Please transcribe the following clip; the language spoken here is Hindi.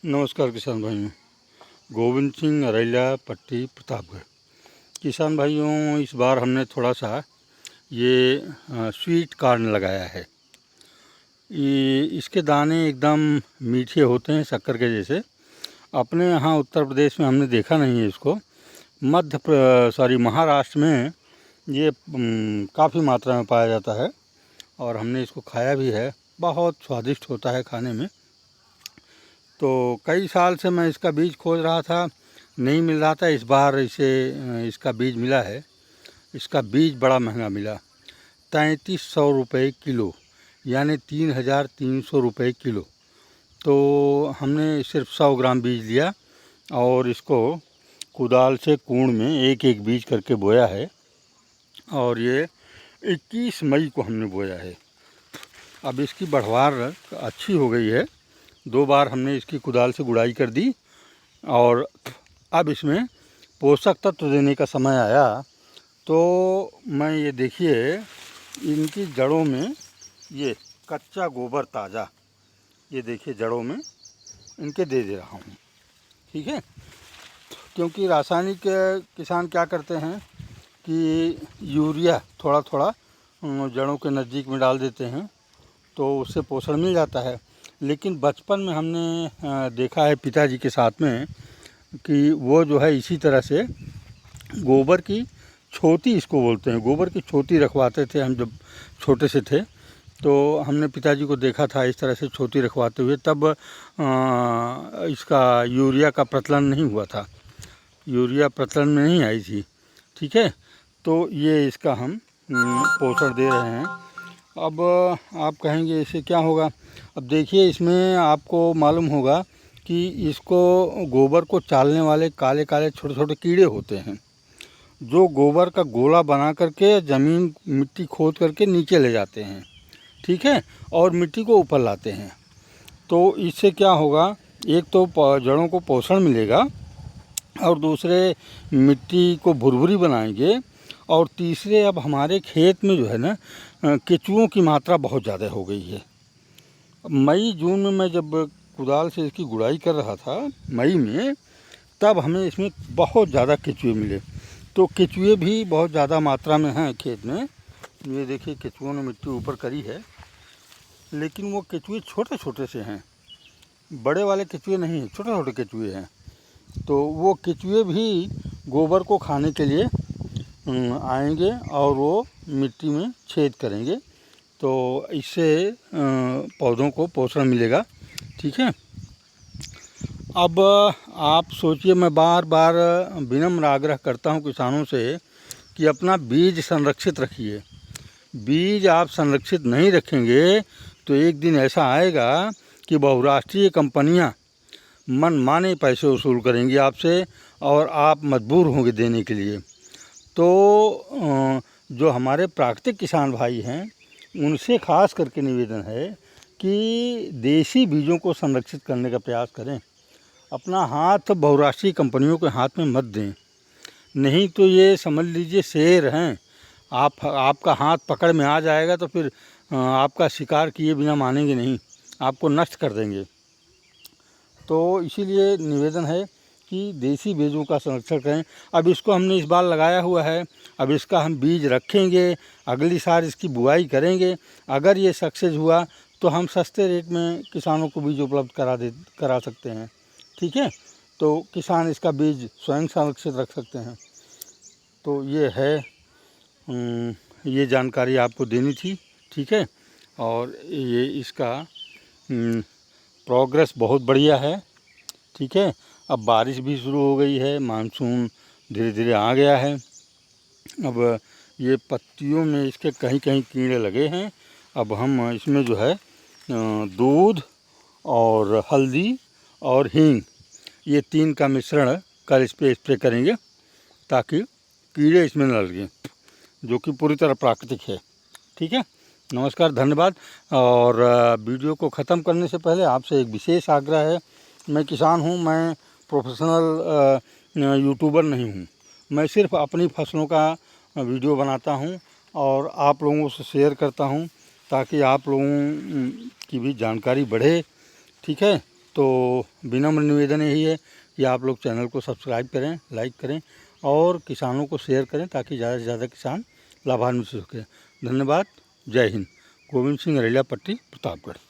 नमस्कार किसान भाइयों। गोविंद सिंह अरेला पट्टी प्रतापगढ़। किसान भाइयों, इस बार हमने थोड़ा सा ये स्वीट कॉर्न लगाया है। इसके दाने एकदम मीठे होते हैं, शक्कर के जैसे। अपने यहाँ उत्तर प्रदेश में हमने देखा नहीं है इसको। महाराष्ट्र में ये काफ़ी मात्रा में पाया जाता है और हमने इसको खाया भी है। बहुत स्वादिष्ट होता है खाने में। तो कई साल से मैं इसका बीज खोज रहा था, नहीं मिल रहा था। इस बार इसका बीज मिला है। इसका बीज बड़ा महंगा मिला, 3300 रुपये किलो, यानी 3300 रुपये किलो। तो हमने सिर्फ 100 ग्राम बीज लिया और इसको कुदाल से कूड़ में एक एक बीज करके बोया है। और ये 21 मई को हमने बोया है। अब इसकी बढ़वार अच्छी हो गई है। 2 बार हमने इसकी कुदाल से गुड़ाई कर दी और अब इसमें पोषक तत्व देने का समय आया। तो मैं ये देखिए, इनकी जड़ों में ये कच्चा गोबर ताज़ा, ये देखिए जड़ों में इनके दे रहा हूँ। ठीक है, क्योंकि रासायनिक किसान क्या करते हैं कि यूरिया थोड़ा थोड़ा जड़ों के नज़दीक में डाल देते हैं, तो उससे पोषण मिल जाता है। लेकिन बचपन में हमने देखा है पिताजी के साथ में कि वो जो है इसी तरह से गोबर की छोती, इसको बोलते हैं, गोबर की छोती रखवाते थे हम जब छोटे से थे। तो हमने पिताजी को देखा था इस तरह से छोती रखवाते हुए। तब इसका यूरिया का प्रचलन नहीं हुआ था, यूरिया प्रचलन में नहीं आई थी। ठीक है, तो ये इसका हम पोषण दे रहे हैं। अब आप कहेंगे इससे क्या होगा। अब देखिए, इसमें आपको मालूम होगा कि इसको गोबर को चालने वाले काले काले छोटे छोटे कीड़े होते हैं, जो गोबर का गोला बना करके ज़मीन मिट्टी खोद करके नीचे ले जाते हैं। ठीक है, और मिट्टी को ऊपर लाते हैं। तो इससे क्या होगा, एक तो जड़ों को पोषण मिलेगा और दूसरे मिट्टी को भुरभुरी बनाएंगे। और तीसरे, अब हमारे खेत में जो है ना, केंचुओं की मात्रा बहुत ज़्यादा हो गई है। मई जून में मैं जब कुदाल से इसकी गुड़ाई कर रहा था मई में, तब हमें इसमें बहुत ज़्यादा केंचुए मिले। तो केंचुए भी बहुत ज़्यादा मात्रा में हैं खेत में। ये देखिए, केंचुओं ने मिट्टी ऊपर करी है, लेकिन वो केंचुए छोटे छोटे से हैं, बड़े वाले केंचुए नहीं हैं, छोटे छोटे केंचुए हैं। तो वो केंचुए भी गोबर को खाने के लिए आएंगे और वो मिट्टी में छेद करेंगे। तो इससे पौधों को पोषण मिलेगा। ठीक है, अब आप सोचिए, मैं बार बार विनम्र आग्रह करता हूं किसानों से कि अपना बीज संरक्षित रखिए। बीज आप संरक्षित नहीं रखेंगे तो एक दिन ऐसा आएगा कि बहुराष्ट्रीय कंपनियां मनमाने पैसे वसूल करेंगी आपसे और आप मजबूर होंगे देने के लिए। तो जो हमारे प्राकृतिक किसान भाई हैं, उनसे ख़ास करके निवेदन है कि देसी बीजों को संरक्षित करने का प्रयास करें। अपना हाथ बहुराष्ट्रीय कंपनियों के हाथ में मत दें, नहीं तो ये समझ लीजिए शेर हैं। आपका हाथ पकड़ में आ जाएगा तो फिर आपका शिकार किए बिना मानेंगे नहीं, आपको नष्ट कर देंगे। तो इसीलिए निवेदन है कि देसी बीजों का संरक्षण करें। अब इसको हमने इस बार लगाया हुआ है, अब इसका हम बीज रखेंगे, अगली साल इसकी बुआई करेंगे। अगर ये सक्सेस हुआ तो हम सस्ते रेट में किसानों को बीज उपलब्ध करा सकते हैं। ठीक है, तो किसान इसका बीज स्वयं संरक्षित रख सकते हैं। तो ये है, ये जानकारी आपको देनी थी। ठीक है, और ये इसका प्रोग्रेस बहुत बढ़िया है। ठीक है, अब बारिश भी शुरू हो गई है, मानसून धीरे धीरे आ गया है। अब ये पत्तियों में इसके कहीं कहीं कीड़े लगे हैं। अब हम इसमें जो है दूध और हल्दी और हींग, ये 3 का मिश्रण कर इस पर स्प्रे करेंगे ताकि कीड़े इसमें न लगें, जो कि पूरी तरह प्राकृतिक है। ठीक है, नमस्कार, धन्यवाद। और वीडियो को ख़त्म करने से पहले आपसे एक विशेष आग्रह है। मैं किसान हूँ, मैं प्रोफेशनल यूट्यूबर नहीं हूँ। मैं सिर्फ अपनी फसलों का वीडियो बनाता हूँ और आप लोगों से शेयर करता हूँ ताकि आप लोगों की भी जानकारी बढ़े। ठीक है, तो विनम्र निवेदन यही है कि आप लोग चैनल को सब्सक्राइब करें, लाइक करें और किसानों को शेयर करें ताकि ज़्यादा से ज़्यादा किसान लाभान्वित हो सकें। धन्यवाद। जय हिंद। गोविंद सिंह, रेलिया पट्टी, प्रतापगढ़।